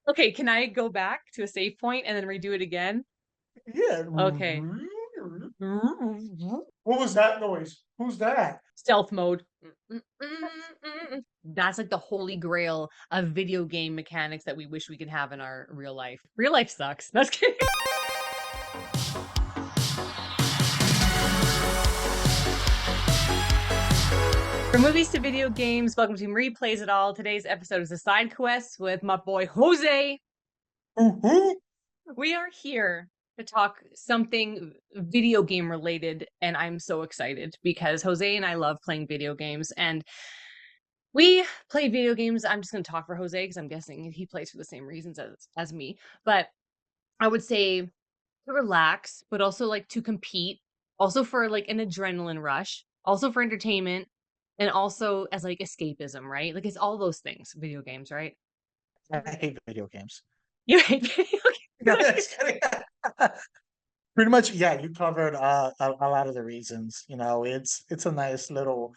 Okay, can I go back to a save point and then redo it again? Yeah. Okay. What was that noise? Who's that? Stealth mode. That's like the holy grail of video game mechanics that we wish we could have in our real life. Real life sucks. That's kidding. From movies to video games, welcome to Marie Plays It All. Today's episode is a side quest with my boy Jose. Who? We are here to talk something video game related, and I'm so excited because Jose and I love playing video games, and we play video games. I'm just going to talk for Jose because I'm guessing he plays for the same reasons as me. But I would say to relax, but also like to compete, also for like an adrenaline rush, also for entertainment, and also as like escapism, right? Like it's all those things, video games, right? I hate video games. You hate video No, games. just kidding. Pretty much, yeah, you covered a lot of the reasons. It's a nice little,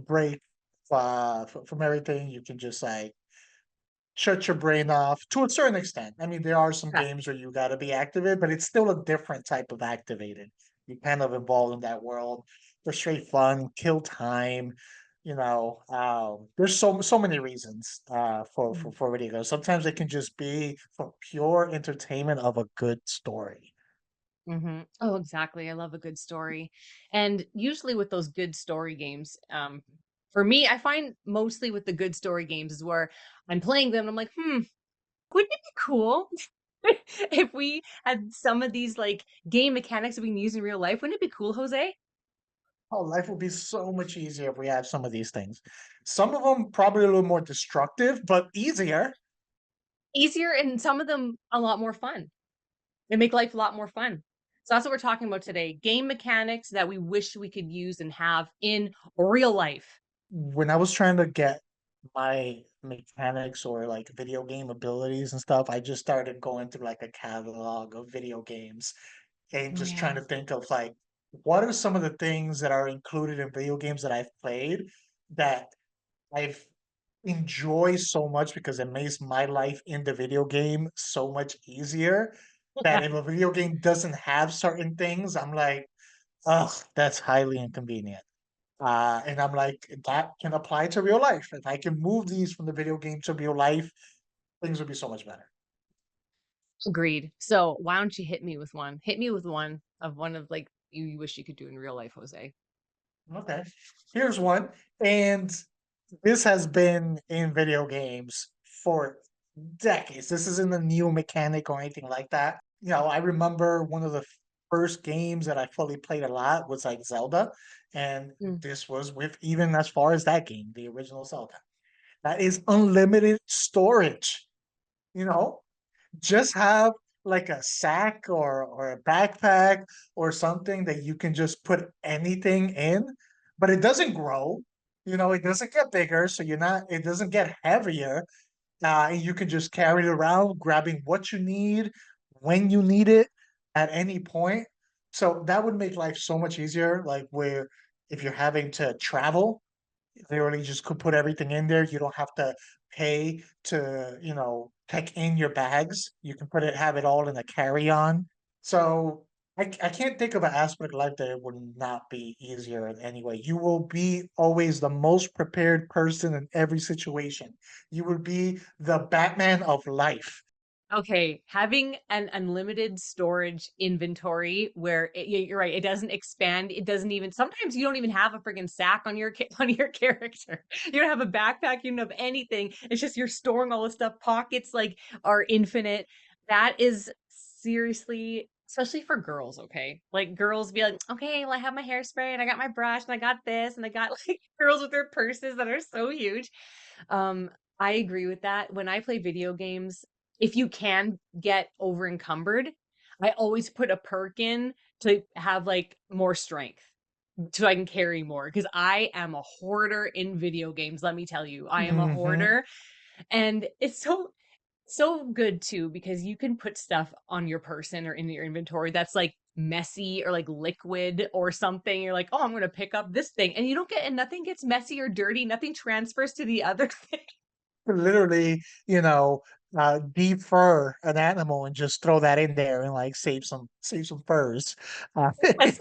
break from everything. You can just like shut your brain off to a certain extent. I mean, there are some Yeah. games where you got to be activated, but it's still a different type of activated. You kind of involved in that world for straight fun, kill time. There's so many reasons for video games. Sometimes it can just be for pure entertainment of a good story. Oh, exactly. I love a good story. And usually with those good story games, for me, I find mostly with the good story games is where I'm playing them and I'm like, wouldn't it be cool if we had some of these like game mechanics that we can use in real life? Wouldn't it be cool, Jose? Oh, life would be so much easier if we had some of these things. Some of them probably a little more destructive, but easier. Easier and some of them a lot more fun. They make life a lot more fun. So that's what we're talking about today. Game mechanics that we wish we could use and have in real life. When I was trying to get my mechanics or like video game abilities and stuff, I just started going through like a catalog of video games and Oh just trying yeah. to think of like what are some of the things that are included in video games that I've played that I've enjoyed so much because it makes my life in the video game so much easier that if a video game doesn't have certain things, I'm like, oh, that's highly inconvenient. And I'm like, that can apply to real life. If I can move these from the video game to real life, things would be so much better. Agreed. So why don't you hit me with one? Hit me with one of like you wish you could do in real life, Jose. Okay. Here's one. And this has been in video games for decades. This isn't a new mechanic or anything like that. I remember one of the first games that I fully played a lot was like Zelda. And Mm. this was with even as far as that game, the original Zelda. That is unlimited storage. You know, just have like a sack or a backpack or something that you can just put anything in, but it doesn't grow. It doesn't get bigger, so it doesn't get heavier. And you can just carry it around, grabbing what you need when you need it at any point. So that would make life so much easier. Like where if you're having to travel, literally just could put everything in there. You don't have to pay to, pack in your bags. You can have it all in a carry-on. So I can't think of an aspect of life that it would not be easier in any way. You will be always the most prepared person in every situation. You would be the Batman of life. Okay, having an unlimited storage inventory where you're right, it doesn't expand. It doesn't even sometimes you don't even have a friggin' sack on your on your character. You don't have a backpack, you don't have anything. It's just you're storing all this stuff. Pockets like are infinite. That is seriously, especially for girls, okay? Like girls be like, okay, well, I have my hairspray and I got my brush and I got this and I got like girls with their purses that are so huge. Um, I agree with that. When I play video games, if you can get over encumbered, I always put a perk in to have like more strength so I can carry more because I am a hoarder in video games. Let me tell you, I am a Hmm. hoarder, and it's so good too because you can put stuff on your person or in your inventory that's like messy or like liquid or something. You're like, oh, I'm gonna pick up this thing, and you don't get and nothing gets messy or dirty. Nothing transfers to the other thing. Literally, defer an animal and just throw that in there and like save some furs. Yes.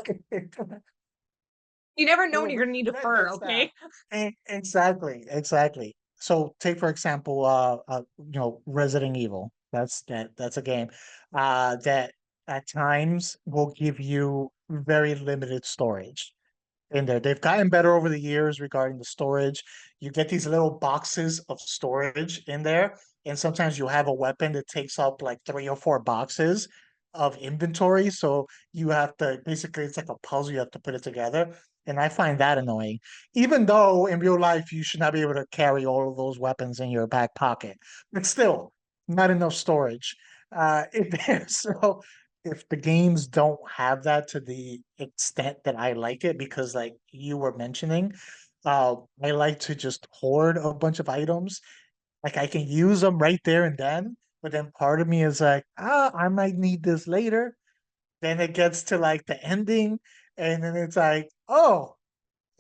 You never know when So you're gonna need a fur, that's that. okay? Exactly, exactly. So take for example, Resident Evil. That's a game that at times will give you very limited storage in there. They've gotten better over the years regarding the storage. You get these little boxes of storage in there, and sometimes you have a weapon that takes up like 3 or 4 boxes of inventory. So you have to basically, it's like a puzzle, you have to put it together. And I find that annoying, even though in real life you should not be able to carry all of those weapons in your back pocket, but still, not enough storage in there. So if the games don't have that to the extent that I like it, because like you were mentioning, I like to just hoard a bunch of items. Like I can use them right there and then, but then part of me is like, I might need this later. Then it gets to like the ending, and then it's like, oh,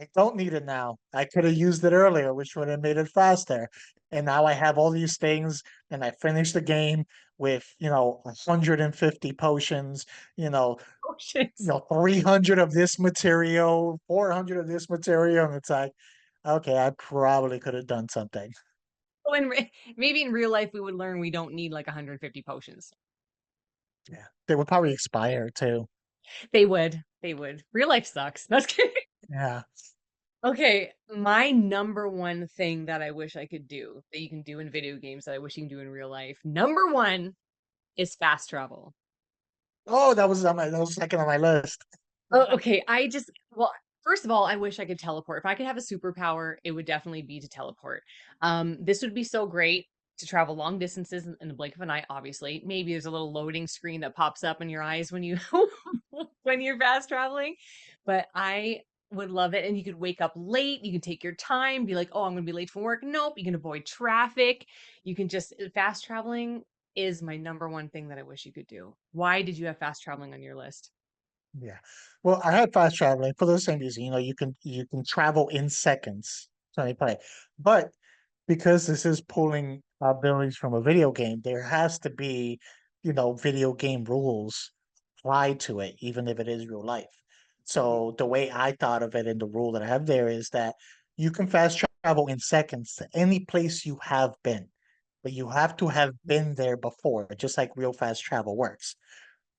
I don't need it now. I could have used it earlier, which would have made it faster. And now I have all these things, and I finished the game with, 150 potions, you know, Oh shit. 300 of this material, 400 of this material. And it's like, okay, I probably could have done something. Maybe in real life we would learn we don't need like 150 potions. Yeah. They would probably expire too. They would. They would. Real life sucks. That's kidding. Yeah. Okay, my number one thing that I wish I could do that you can do in video games that I wish you can do in real life. Number one is fast travel. Oh, that was second on my list. Oh, okay. Well, first of all, I wish I could teleport. If I could have a superpower, it would definitely be to teleport. This would be so great to travel long distances in the blink of an eye, obviously. Maybe there's a little loading screen that pops up in your eyes when you when you're fast traveling, but I would love it. And you could wake up late, you can take your time, be like, oh, I'm gonna be late for work. Nope, you can avoid traffic. You can just fast traveling is my number one thing that I wish you could do. Why did you have fast traveling on your list? Yeah. Well, I had fast traveling for the same reason. You can travel in seconds. So I play. But because this is pulling abilities from a video game, there has to be, video game rules applied to it, even if it is real life. Mhm. So the way I thought of it and the rule that I have there is that you can fast travel in seconds to any place you have been, but you have to have been there before, just like real fast travel works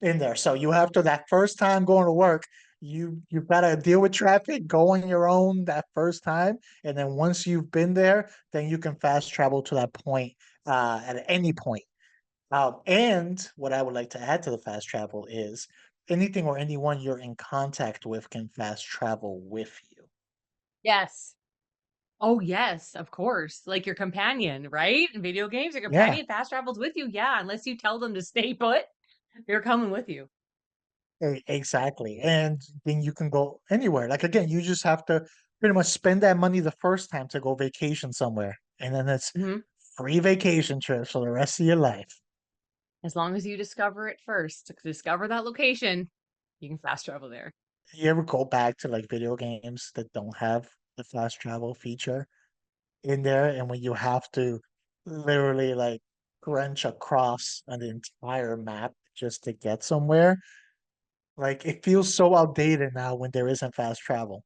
in there. So you have to that first time going to work, you've got to deal with traffic, go on your own that first time, and then once you've been there, then you can fast travel to that point at any point. And what I would like to add to the fast travel is anything or anyone you're in contact with can fast travel with you. Yes. Oh, yes, of course. Like your companion, right? In video games, your Yeah, companion fast travels with you. Yeah, unless you tell them to stay put, they're coming with you. exactly. And then you can go anywhere. Like again, you just have to pretty much spend that money the first time to go vacation somewhere. And then it's Mhm. free vacation trips for the rest of your life. As long as you discover it first, to discover that location, you can fast travel there. You ever go back to like video games that don't have the fast travel feature in there, and when you have to literally like crunch across an entire map just to get somewhere, like it feels so outdated now when there isn't fast travel.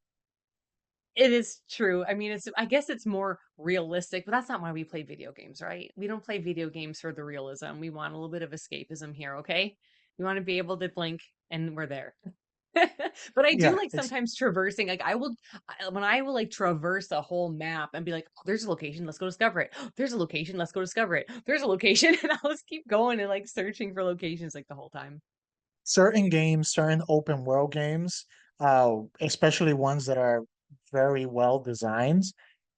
It is true. I mean, I guess it's more realistic, but that's not why we play video games, right? We don't play video games for the realism. We want a little bit of escapism here, okay? We want to be able to blink and we're there. But I do Yeah, like it's sometimes traversing. Like when I will like traverse a whole map and be like, oh, there's a location, let's go discover it. There's a location, let's go discover it. There's a location, and I'll just keep going and like searching for locations like the whole time. certain games, certain open world games, especially ones that are very well designed.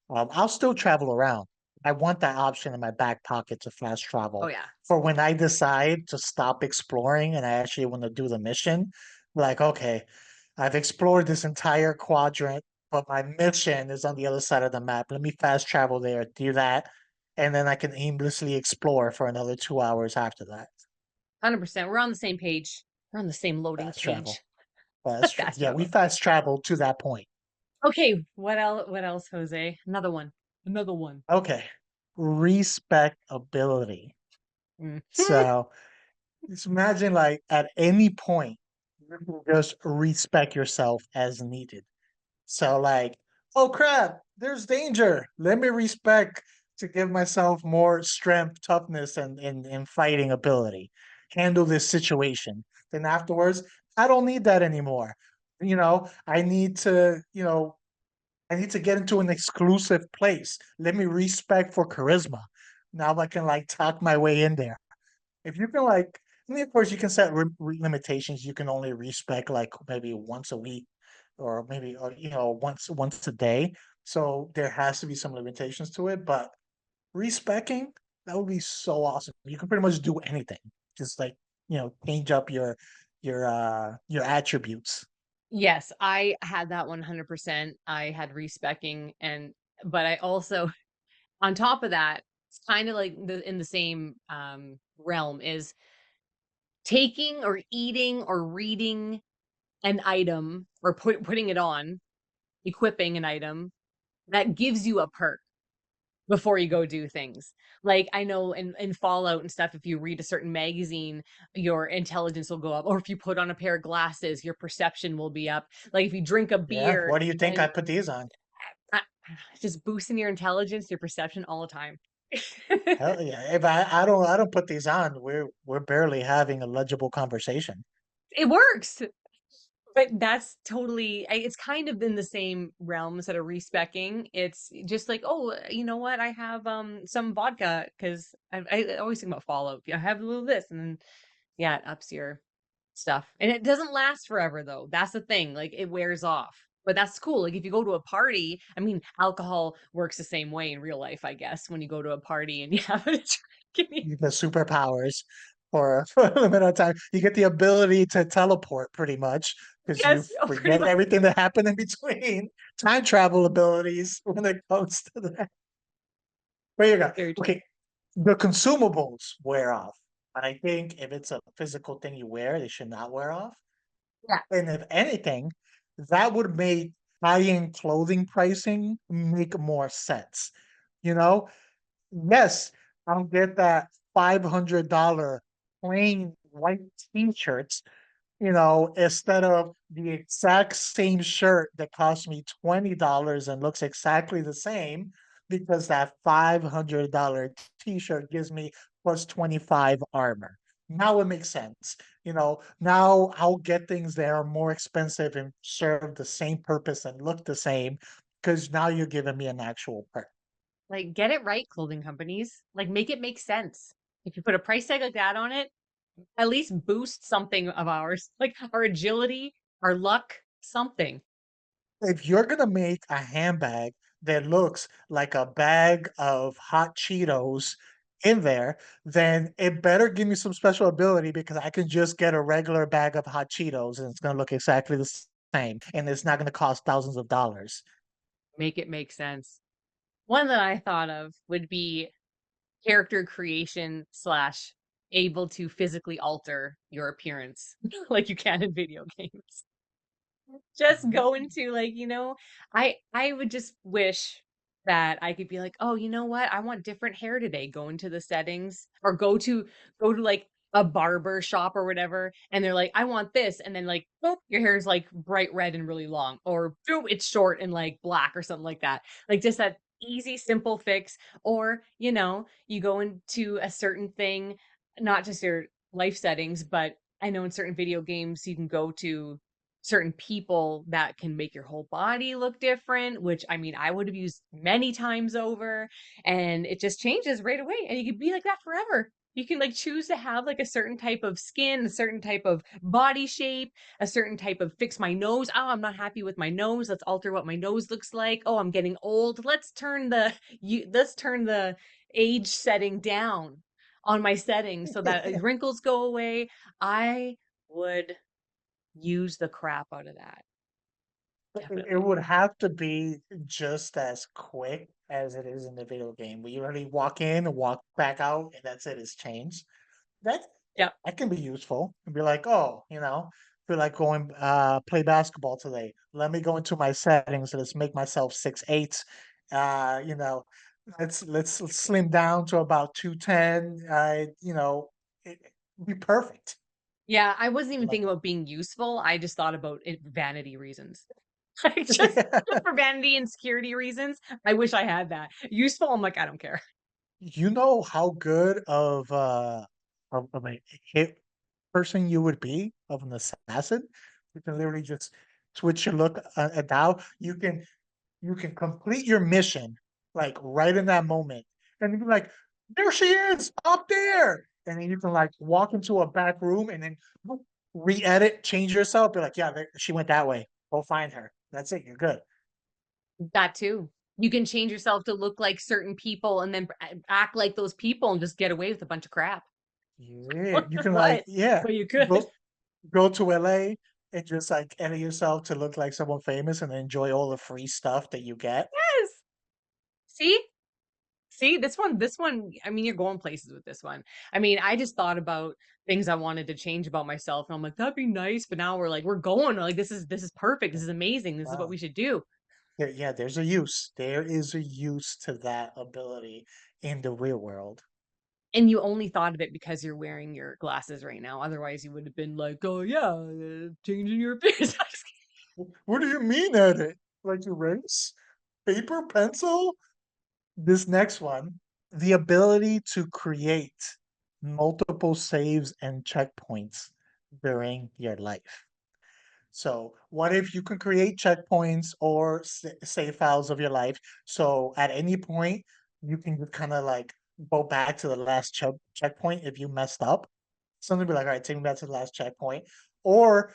I'll still travel around. I want that option in my back pocket to fast Oh travel yeah. for when I decide to stop exploring and I actually want to do the mission. Like, okay, I've explored this entire quadrant, but my mission is on the other side of the map. Let me fast travel there, do that, and then I can aimlessly explore for another 2 hours after that. 100%. We're on the same page. We're on the same loading Fast travel. page. Fast Yeah, we travel. fast travel to that point. Okay, what else? What else, Jose? Another one. Another one. Okay. Respectability. Mm. So just imagine like at any point, you can just respec yourself as needed. So like, oh crap, there's danger. Let me respec to give myself more strength, toughness, and fighting ability. Handle this situation. Then afterwards, I don't need that anymore. I need to, I need to get into an exclusive place. Let me respec for charisma. Now I can like talk my way in there. If you can like, I mean, of course, you can set limitations. You can only respec like maybe once a week, or maybe once a day. So there has to be some limitations to it. But respecing, that would be so awesome. You can pretty much do anything. Just like change up your attributes. Yes, I had that 100%. I had respecking, but I also, on top of that, it's kind of like in the same realm is taking or eating or reading an item or putting it on, equipping an item that gives you a perk before you go do things. Like I know in Fallout and stuff, if you read a certain magazine, your intelligence will go up. Or if you put on a pair of glasses, your perception will be up. Like if you drink a Yeah. beer What do you think I and put these on? uh, just boosting your intelligence, your perception all the time. Hell yeah. If I don't put these on, we're barely having a legible conversation. It works. But that's totally it's kind of in the same realm instead of respecking. It's just like, "Oh, you know what? I have, some vodka because I always think about Fallout. I have a little this," and then, yeah, it ups your stuff. And it doesn't last forever, though. That's the thing, like, it wears off. But that's cool, like, if you go to a party I mean, alcohol works the same way in real life, I guess, when you go to a party and you have a drink and you You get superpowers for, for a limited time. You get the ability to teleport pretty much because you yes, oh, pretty forget much. everything that happened in between. Time travel abilities when it comes to that. There you go. Very true. Okay, the consumables wear off. And I think if it's a physical thing you wear, they should not wear off. Yeah. And if anything, that would make high-end clothing pricing make more sense. You know, yes, I'll get that $500 plain white t-shirts, instead of the exact same shirt that cost me $20 and looks exactly the same, because that $500 t-shirt gives me plus 25 armor. Now it makes sense. Now I'll get things that are more expensive and serve the same purpose and look the same because now you're giving me an actual perk. Like, get it right, clothing companies. Like, make it make sense. If you put a price tag like that on it, at least boost something of ours, like our agility, our luck, something. If you're gonna make a handbag that looks like a bag of hot Cheetos in there, then it better give me some special ability because I can just get a regular bag of hot Cheetos and it's gonna look exactly the same and it's not gonna cost thousands of dollars. Make it make sense. One that I thought of would be character creation slash able to physically alter your appearance like you can in video games. Just go into like, I would just wish that I could be like, "Oh, you know what? I want different hair today." Go into the settings or go to like a barber shop or whatever, and they're like, "I want this." And then like, boop, your hair is like bright red and really long, or boom, it's short and like black or something like that. Like just that easy, simple fix. Or, you go into a certain thing, not just your life settings, but I know in certain video games you can go to certain people that can make your whole body look different, which I mean, I would have used many times over, and it just changes right away. And you could be like that forever. You can like choose to have like a certain type of skin, a certain type of body shape, a certain type of fix my nose. Oh, I'm not happy with my nose. Let's alter what my nose looks like. Oh, I'm getting old. Let's turn the age setting down on my settings so that wrinkles go away. I would use the crap out of that, It definitely. would have to be just as quick as it is in the video game. We already walk in and walk back out, and that's it. It's changed. That Yep. that can be useful and be like, oh, feel like going play basketball today. Let me go into my settings and let's make myself 6'8". You know, let's slim down to about 210. Be perfect. Yeah, I wasn't even Like thinking about being useful. I just thought about it vanity reasons. Like just for vanity and security reasons. I wish I had that. Useful, I'm like, I don't care. you know how good of a hit person you would be of an assassin. You can literally just switch your look at now. You can complete your mission like right in that moment, and you be like, "There she is, up there!" And then you can like walk into a back room and then re-edit, change yourself. Be like, "Yeah, she went that way. Go find her." That's it. You're good. That too. You can change yourself to look like certain people and then act like those people and just get away with a bunch of crap. Yeah, you can like What? yeah But you could. go go to LA and just like edit yourself to look like someone famous and enjoy all the free stuff that you get. Yes. See? See, this one, I mean, you're going places with this one. I mean, I just thought about things I wanted to change about myself, and I'm like, that'd be nice. But now we're like, we're going. Like, this is perfect. This is amazing. This is what Wow. we should do. Yeah, there's a use. There is a use to that ability in the real world. And you only thought of it because you're wearing your glasses right now. Otherwise, you would have been like, oh yeah, changing your appearance. What do you mean edit? Like erase? Paper, pencil? This next one, the ability to create multiple saves and checkpoints during your life. So, what if you can create checkpoints or save files of your life? So, at any point, you can kind of like go back to the last checkpoint if you messed up. Something be like, all right, take me back to the last checkpoint. Or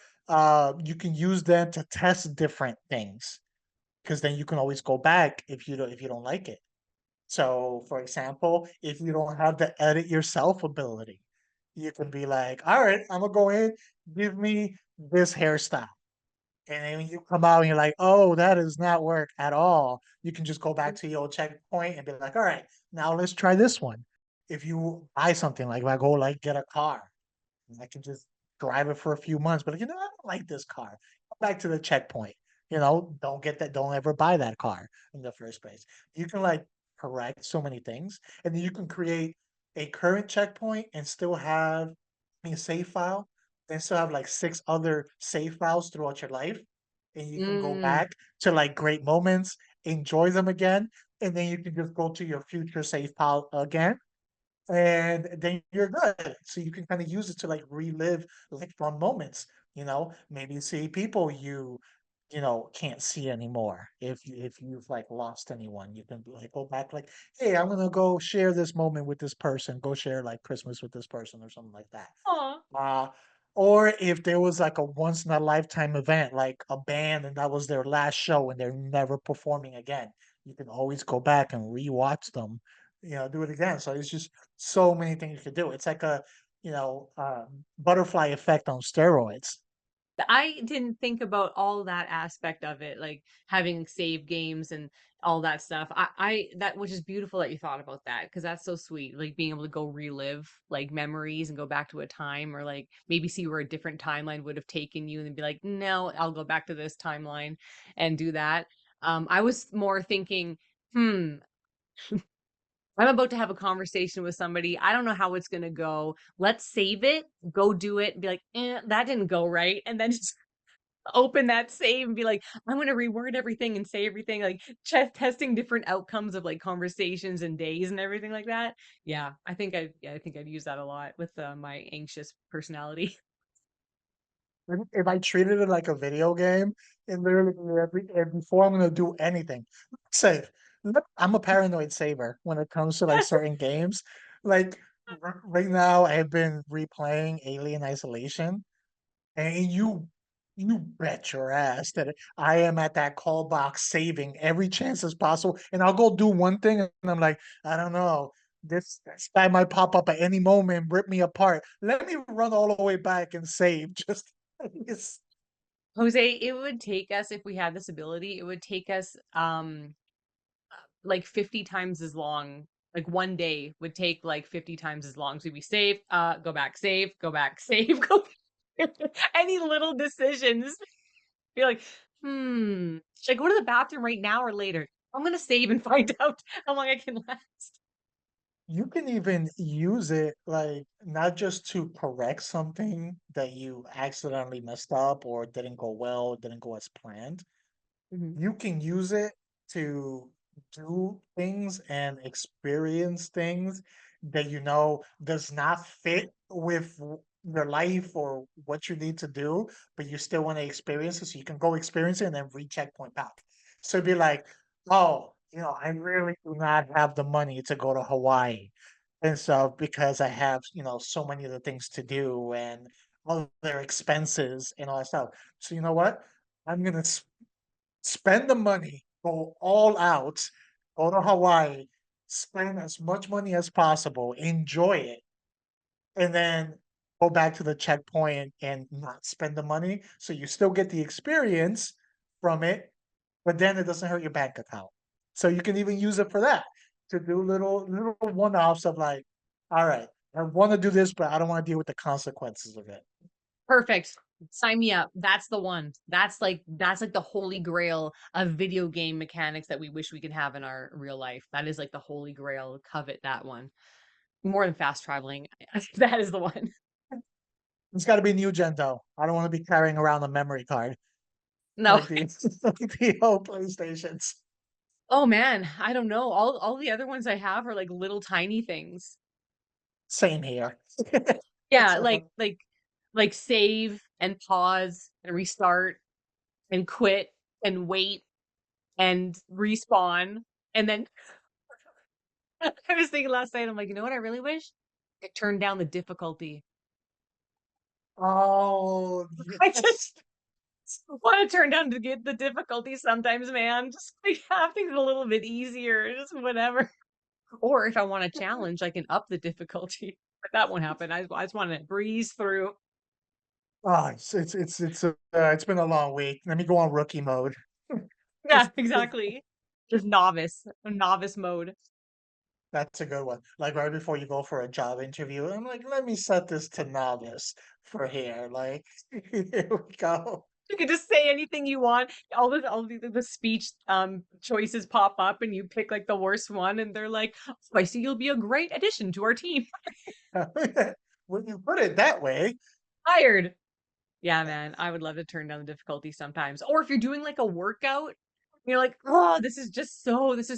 you can use them to test different things because then you can always go back if you don't like it. So, for example, if you don't have the edit yourself ability, you can be like, all right, I'm gonna go in, give me this hairstyle. And then when you come out and you're like, oh, that does not work at all. You can just go back to your old checkpoint and be like, all right, now let's try this one. If you buy something, like if I go like get a car, and I can just drive it for a few months, but I don't like this car. Go back to the checkpoint. Don't get that, don't ever buy that car in the first place. You can like correct so many things, and then you can create a current checkpoint and still have a save file, then still have like six other save files throughout your life. And you can go Mm. back to like great moments, enjoy them again, and then you can just go to your future save file again and then you're good. So you can kind of use it to like relive like fun moments. Maybe see people can't see anymore. If you've like lost anyone, you can like go back like, hey, I'm gonna go share this moment with this person. Go share like Christmas with this person or something like that. Aw. Uh, or if there was like a once in a lifetime event, like a band, and that was their last show and they're never performing again, you can always go back and rewatch them, do it again. So it's just so many things you could do. It's like a, butterfly effect on steroids. I didn't think about all that aspect of it, like having save games and all that stuff. I that which is beautiful that you thought about that because that's so sweet. Like being able to go relive like memories and go back to a time or like maybe see where a different timeline would have taken you and then be like, no, I'll go back to this timeline and do that. I was more thinking, hmm, I'm about to have a conversation with somebody. I don't know how it's gonna go. Let's save it, go do it, and be like, that didn't go right. And then just open that save and be like, I'm gonna reword everything and say everything, like testing different outcomes of like conversations and days and everything like that. Yeah, I think I'd use that a lot with my anxious personality. If I treated it like a video game, and literally before I'm gonna do anything, save. I'm a paranoid saver when it comes to like certain games. Like right now, I've been replaying Alien Isolation, and you bet your ass that I am at that call box saving every chance as possible. And I'll go do one thing, and I'm like, I don't know. This guy might pop up at any moment, rip me apart. Let me run all the way back and save. Just it's Jose, it would take us if we had this ability, it would take us like 50 times as long. Like one day would take like 50 times as long. So we'd be save, go back, save, go back, save, go back. Any little decisions. Be like, should I go to the bathroom right now or later? I'm gonna save and find out how long I can last. You can even use it like not just to correct something that you accidentally messed up or didn't go well, didn't go as planned. Mhm. You can use it to do things and experience things that you know does not fit with your life or what you need to do, but you still want to experience it. So you can go experience it and then recheckpoint back. So it'd be like, oh, I really do not have the money to go to Hawaii. And so because I have, so many other things to do and other expenses and all that stuff. So you know what? I'm gonna spend the money, go all out, go to Hawaii, spend as much money as possible, enjoy it, and then go back to the checkpoint and not spend the money. So you still get the experience from it, but then it doesn't hurt your bank account. So you can even use it for that to do little one-offs of like, all right, I want to do this, but I don't want to deal with the consequences of it. Perfect. Sign me up. That's the one. That's like the holy grail of video game mechanics that we wish we could have in our real life. That is like the holy grail. Covet that one. More than fast traveling. That is the one. It's got to be new gen though. I don't want to be carrying around a memory card No. like the like the old PlayStations. Oh man, I don't know. All the other ones I have are like little tiny things. Same here. Yeah, So, like save and pause and restart and quit and wait and respawn. And then I was thinking last night, I'm like, you know what I really wish? I could turn down the difficulty. oh I yes. just want to turn down to get the difficulty sometimes, man. Just like have things a little bit easier, just whatever. Or if I want a challenge, I can up the difficulty. But that won't happen. I just want to breeze through. Oh, it's been a long week. Let me go on rookie mode. Yeah, exactly. Just novice mode. That's a good one. Like right before you go for a job interview, I'm like, let me set this to novice for here. Like, here we go. You can just say anything you want. All the speech choices pop up and you pick like the worst one and they're like, oh, I see you'll be a great addition to our team. When you put it that way, Hired. Yeah, man. I would love to turn down the difficulty sometimes. Or if you're doing like a workout, you're like, oh, this is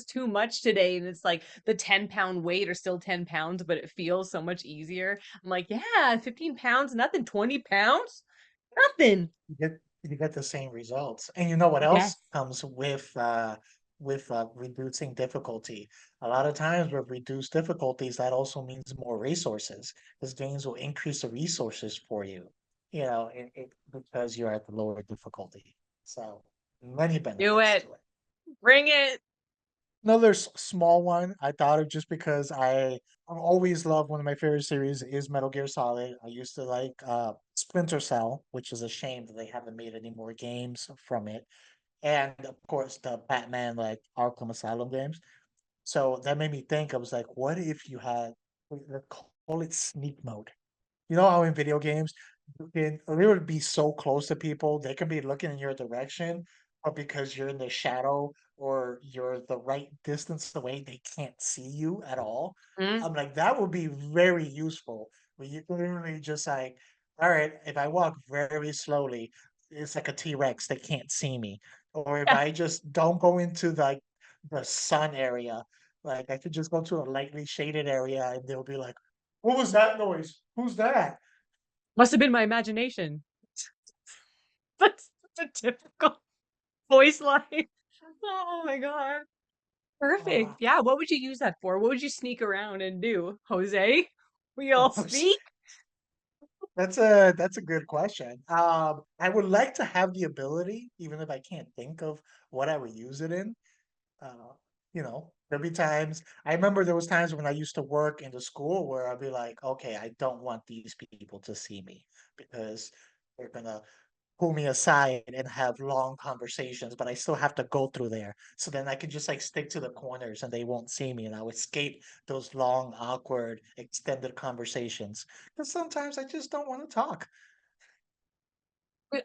too much today. And it's like the 10-pound weight are still 10 pounds, but it feels so much easier. I'm like, yeah, 15 pounds, nothing, 20 pounds, nothing. you get the same results. And you know what else Yes. comes with reducing difficulty? A lot of times with reduced difficulties, that also means more resources. Because games will increase the resources for you, because you're at the lower difficulty. So many Do benefits it. to it. Bring it. Another small one I thought of just because I always love one of my favorite series is Metal Gear Solid. I used to like Splinter Cell, which is a shame that they haven't made any more games from it. And of course the Batman like Arkham Asylum games. So that made me think, I was like, what if you had, let's call it sneak mode? You know how in video games you can literally be so close to people, they can be looking in your direction, but because you're in the shadow or you're the right distance away, they can't see you at all. Mm, I'm like, that would be very useful. Where you can literally just like, all right, if I walk very slowly, it's like a T-Rex, they can't see me. Or if yeah. I just don't go into like the sun area, like I could just go to a lightly shaded area and they'll be like, what was that noise? Who's that? Must have been my imagination. That's such a typical voice line. Oh my God. Perfect. Uh, Yeah. What would you use that for? What would you sneak around and do, Jose? We all speak. that's a good question. I would like to have the ability, even if I can't think of what I would use it in. Uh, there'll be times. I remember there was times when I used to work in the school where I'd be like, okay, I don't want these people to see me because they're gonna pull me aside and have long conversations, but I still have to go through there. So then I can just like stick to the corners and they won't see me and I'll escape those long, awkward, extended conversations. Because sometimes I just don't want to talk.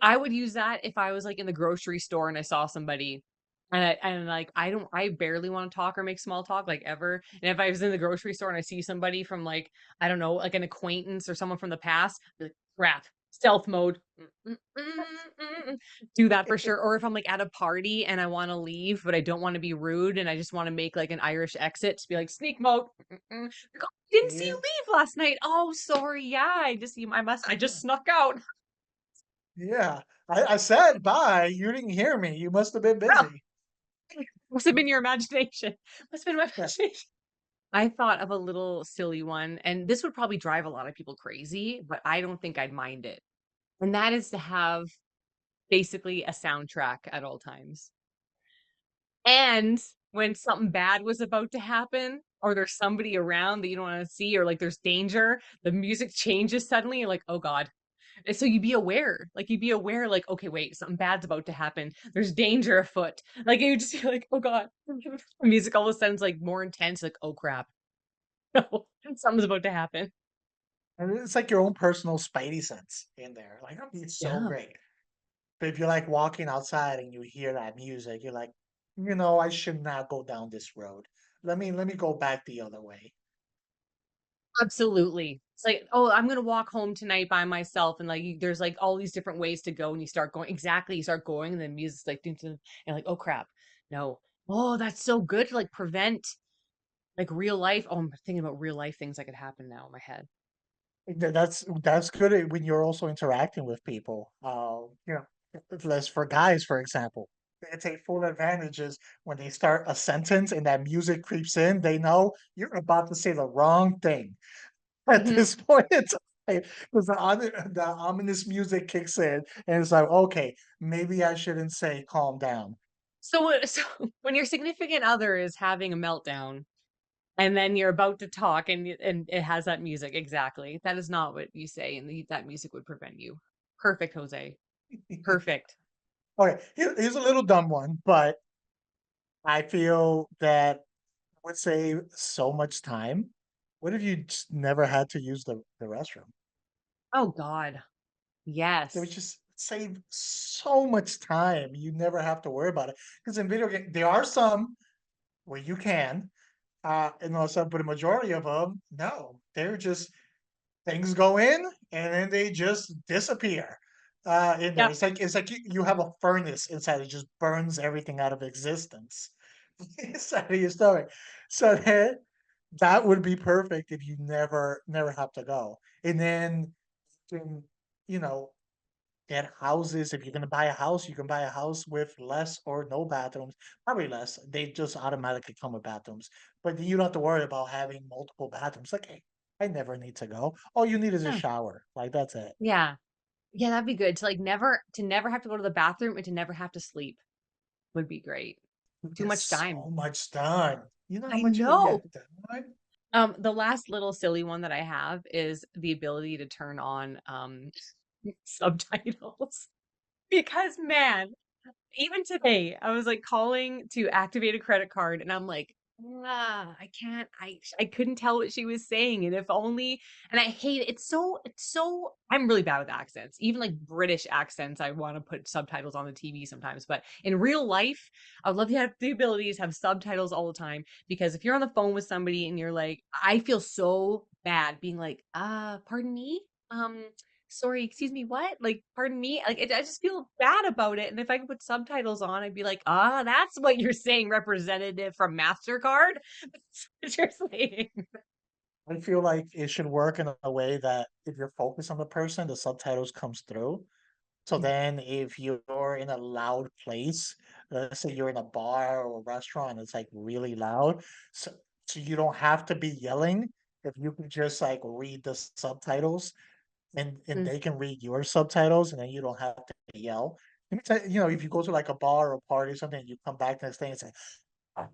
I would use that if I was like in the grocery store and I saw somebody. And like I barely want to talk or make small talk like ever. And if I was in the grocery store and I see somebody from like I don't know, like an acquaintance or someone from the past, I'd be like crap, stealth mode. Do that for sure. Or if I'm like at a party and I want to leave, but I don't want to be rude and I just want to make like an Irish exit to be like sneak mode. Like, "Oh, I didn't see Yeah, you leave last night. Oh, sorry. Yeah, I just snuck out. yeah. I said bye. You didn't hear me. You must have been Well, busy. must have been your imagination. Must have been my Yeah. imagination. I thought of a little silly one, and this would probably drive a lot of people crazy, but I don't think I'd mind it. And that is to have basically a soundtrack at all times. And when something bad was about to happen, or there's somebody around that you don't want to see, or like there's danger, the music changes suddenly. You're like, oh God. And so you'd be aware, like, okay, wait, something bad's about to happen. There's danger afoot. Like you just feel like, oh God. The music all of a sudden's like more intense, like, oh crap. No, something's about to happen. And it's like your own personal spidey sense in there. Like, that'd be so Yeah. great. But if you're like walking outside and you hear that music, you're like, you know, I should not go down this road. Let me go back the other way. Absolutely. It's like, "Oh, I'm gonna walk home tonight by myself," and, like, there's, like, all these different ways to go, and you start going exactly, you start going, and then music's like, dun, dun, and you're like, "Oh, crap. No." Oh, that's so good to, like, prevent, like, real life I'm thinking about real life things that could happen now in my head. That's good when you're also interacting with people. You know, less for guys, for example. They take full advantages when they start a sentence and that music creeps in. They know you're about to say the wrong thing at Mhm. this point in time because the ominous music kicks in, and it's like, okay, maybe I shouldn't say calm down. So when your significant other is having a meltdown, and then you're about to talk, and it has that music exactly, that is not what you say, and the that music would prevent you. Perfect, Jose. Perfect. Okay, here's a little dumb one, but I feel that would save so much time. What if you just never had to use the restroom? Oh god. It would Yes. just save so much time. You never have to worry about it. Because in video game, there are some where you can, and also, but a majority of them, no, they're just things go in and then they just disappear in there. Yep. It's like you have a furnace inside. It just burns everything out of existence inside of your stomach. So that would be perfect if you never have to go. And then can, you know, get houses. If you're gonna buy a house, you can buy a house with less or no bathrooms. Probably less. They just automatically come with bathrooms. But you don't have to worry about having multiple bathrooms. Like, hey, I never need to go. All you need is a Yeah. shower. Like that's it. Yeah. Yeah, that'd be good to, like, never have to go to the bathroom and to never have to sleep would be great. You Too get much so time. much done. You know how I much you can know. get done? The last little silly one that I have is the ability to turn on, subtitles because, man, even today, I was, like, calling to activate a credit card, and I'm like, I can't I couldn't tell what she was saying, and if only and I hate it. It's so I'm really bad with accents. Even, like, British accents, I wanna put subtitles on the TV sometimes, but in real life, I would love to have the abilities, have subtitles all the time, because if you're on the phone with somebody and you're like I feel so bad being like, pardon me? Um, sorry, excuse me, what? Like, pardon me? Like, I just feel bad about it. And if I could put subtitles on, I'd be like, ah, that's what you're saying, representative from MasterCard. That's what you're saying. I feel like it should work in a way that if you're focused on the person, the subtitles comes through. So Mm, then if you're in a loud place, let's say you're in a bar or a restaurant, it's like really loud. So, so you don't have to be yelling. If you can just like read the subtitles and mm. they can read your subtitles and then you don't have to yell. Let me tell you, you know, if you go to like a bar or a party or something, and you come back the next day and say, "Ah,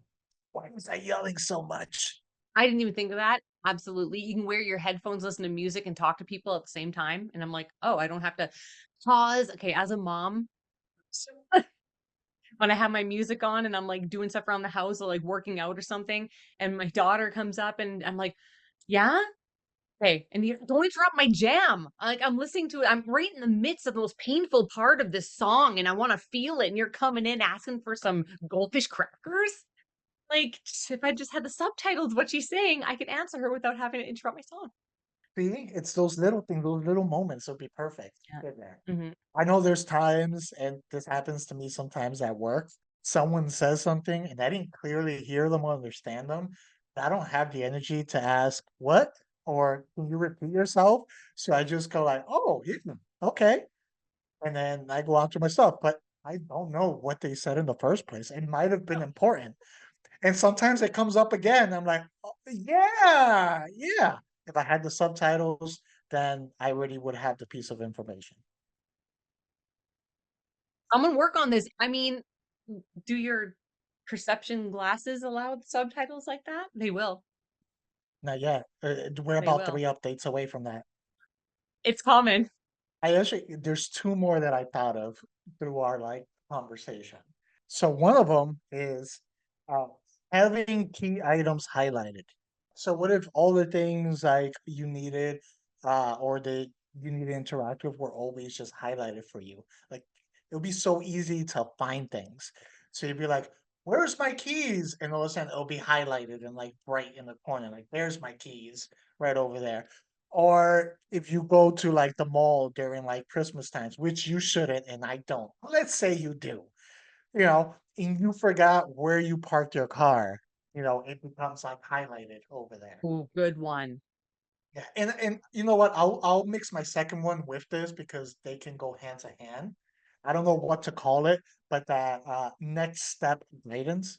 why was I yelling so much?" I didn't even think of that. Absolutely. You can wear your headphones, listen to music, and talk to people at the same time. And I'm like, oh, I don't have to pause. Okay, as a mom, when I have my music on and I'm like doing stuff around the house or like working out or something, and my daughter comes up and I'm like, yeah. Okay, and you don't interrupt my jam. Like I'm listening to it. I'm right in the midst of the most painful part of this song, and I want to feel it. And you're coming in asking for some goldfish crackers. Like if I just had the subtitles, what she's saying, I could answer her without having to interrupt my song. See, it's those little things, those little moments will be perfect Yeah. in there. Hmm. I know there's times, and this happens to me sometimes at work, someone says something and I didn't clearly hear them or understand them. I don't have the energy to ask what or can you repeat yourself? So I just go like, oh, yeah, okay. And then I go on to my stuff, but I don't know what they said in the first place. It might have been important. And sometimes it comes up again. I'm like, "Oh, yeah, yeah." If I had the subtitles, then I really would have the piece of information. I'm gonna work on this. I mean, do your perception glasses allow subtitles like that? They will. Not yet. We're They about will. 3 updates away from that. It's common. I actually there's 2 more that I thought of through our, like, conversation. So one of them is, uh, having key items highlighted. So what if all the things, like, you needed, or that you need to interact with were always just highlighted for you? Like, it would be so easy to find things. So you'd be like, "Where's my keys?" And all of a sudden, it'll be highlighted and, like, bright in the corner, like, "There's my keys right over there." Or if you go to, like, the mall during, like, Christmas times, which you shouldn't, and I don't. Let's say you do, and you forgot where you parked your car, it becomes, like, highlighted over there. Ooh, good one. Yeah, and you know what? I'll mix my second one with this because they can go hand to hand. I don't know what to call it, but that next step guidance.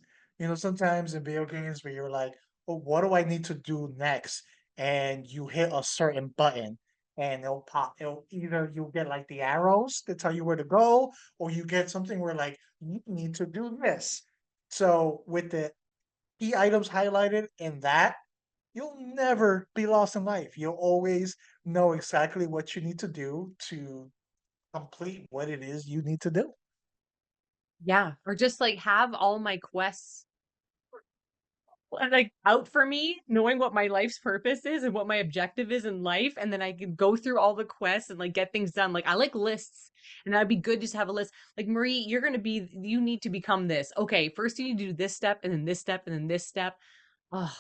Sometimes in video games where you're like, "Oh, what do I need to do next?" And you hit a certain button, and it'll pop. It'll either you get like the arrows that tell you where to go, or you get something where like you need to do this. So with the key items highlighted in that you'll never be lost in life. You'll always know exactly what you need to do to complete what it is you need to do. Yeah, or just like have all my quests like out for me, knowing what my life's purpose is and what my objective is in life, and then I can go through all the quests and like get things done. Like I like lists, and that'd be good just to have a list. Like Marie, you need to become this. Okay, first you need to do this step, and then this step, and then this step. Oh,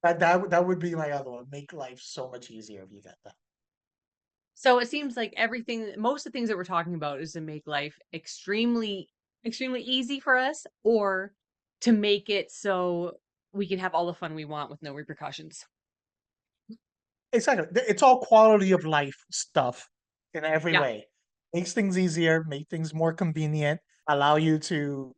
That would be my other one. Make life so much easier if you get that. so it seems like most of the things that we're talking about is to make life extremely easy for us, or to make it so we can have all the fun we want with no repercussions. Exactly. It's all quality of life stuff in every Yeah. way. Makes things easier, make things more convenient, allow you to,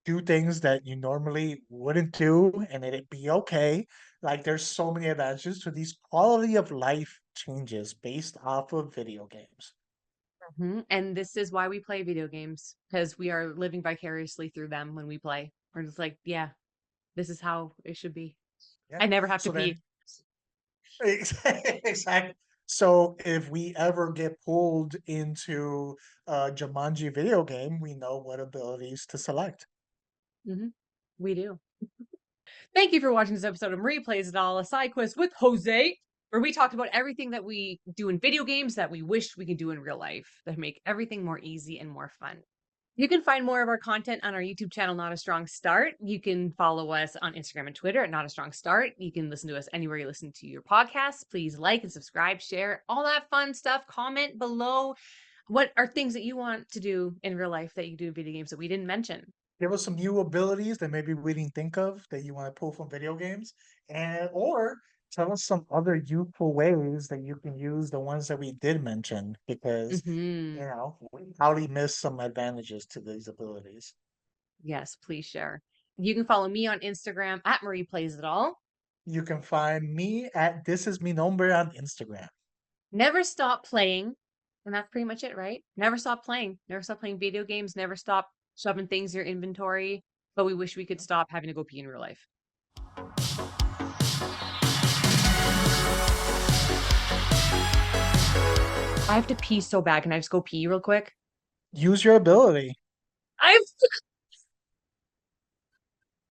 do things that you normally wouldn't do and it'd be okay. Like there's so many advantages to these quality of life changes based off of video games. Mhm, and this is why we play video games, because we are living vicariously through them when we play. We're just like, "Yeah, this is how it should be. Yeah. I never have to So pee." then exactly. So if we ever get pulled into a Jumanji video game, we know what abilities to select. Mhm. We do. Thank you for watching this episode of Marie Plays It All, a side quest with Jose, where we talked about everything that we do in video games that we wish we could do in real life that make everything more easy and more fun. You can find more of our content on our YouTube channel, Not a Strong Start. You can follow us on Instagram and Twitter at Not a Strong Start. You can listen to us anywhere you listen to your podcasts. Please like and subscribe, share all that fun stuff. Comment below what are things that you want to do in real life that you do in video games that we didn't mention. Give us some new abilities that maybe we didn't think of that you want to pull from video games, and or tell us some other useful ways that you can use the ones that we did mention because Hmm. we probably missed some advantages to these abilities. Yes, please share. You can follow me on Instagram at Marie Plays It All. You can find me at This Is Mi Nombre on Instagram. Never stop playing. And that's pretty much it, right? Never stop playing. Never stop playing video games. Never stop shoving things in your inventory. But we wish we could stop having to go pee in real life. I have to pee so bad. Can I just go pee real quick? Use your ability. I've